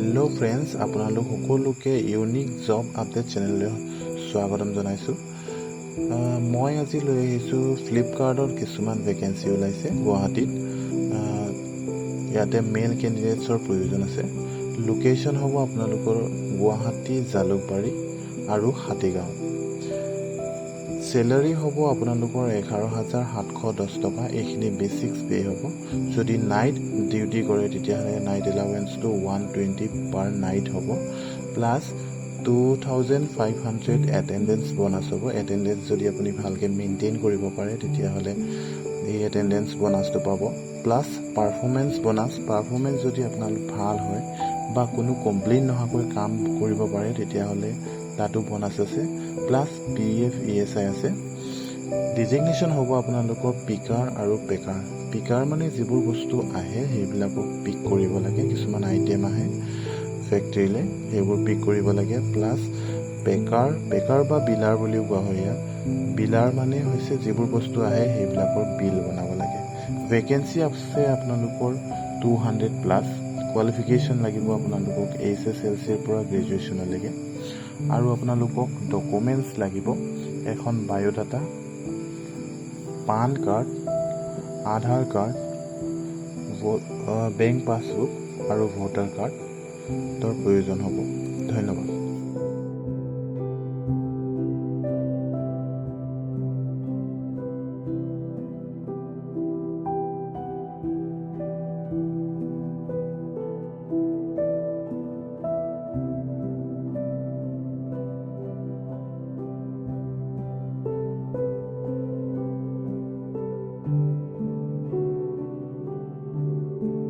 hello friends আপোনালোক সকলোকে unique job update চেনেললৈ স্বাগতম জনাইছো মই আজি লৈ আহিছো ফ্লিপকাৰ্টৰ কিছুমান ভেকেন্সি ওলাইছে গুৱাহাটীত ইয়াতে মেল ক্যান্ডিডেটছৰ প্ৰয়োজন আছে লোকেশন হ'ব আপোনালোকৰ গুৱাহাটী জালুকবাৰী আৰু হাতীগাঁও Salary hobo আপোনালোকৰ 11710 টকা এইখিনি বেসিক্স পে হ'ব যদি নাইট ডিউটি কৰে তেতিয়াহলে নাইট এলাউন্স টো 120 পাৰ নাইট হ'ব প্লাস 2500 এটেন্ডেন্স বোনাস হ'ব এটেন্ডেন্স যদি আপুনি ভালকে মেইনটেইন কৰিব পাৰে তেতিয়াহলে এই এটেন্ডেন্স বোনাসটো পাব প্লাস পাৰফৰম্যান্স বোনাস পাৰফৰম্যান্স যদি আপোনালোক ভাল হয় বা কোনো কমপ্লেইন নহাকৈ কাম কৰিব পাৰে তেতিয়াহলে তাতো বোনাস আছে প্লাস PF ESI আছে ডিজিগনেশন হ'ব আপোনালোকৰ পিকাৰ আৰু পেকাৰ পিকাৰ মানে যিবোৰ বস্তু আহে সেইবিলাকক পিক কৰিব লাগে কিছুমান আইটেম আহে ফ্যাক্টৰীলে সেইবোৰ পিক কৰিব লাগে প্লাস পেকাৰ বা বিলাৰ বুলিও কোৱা হয় বিলাৰ মানে হৈছে যিবোৰ বস্তু আহে সেইবিলাকৰ বিল বনাব লাগে ভেকেন্সি আছে আপোনালোকৰ 200 প্লাস কোৱালিফিকেশন লাগিব আপোনালোকক HSLC ৰ পৰা গ্ৰেজুৱেচন লৈকে আৰু আপোনালোকক ডকুমেন্টস লাগিব এখন বায়োডাটা পান কাৰ্ড আধাৰ কাৰ্ড বেংক পাছবুক আৰু ভোটাৰ কাৰ্ডৰ প্ৰয়োজন হ'ব ধন্যবাদ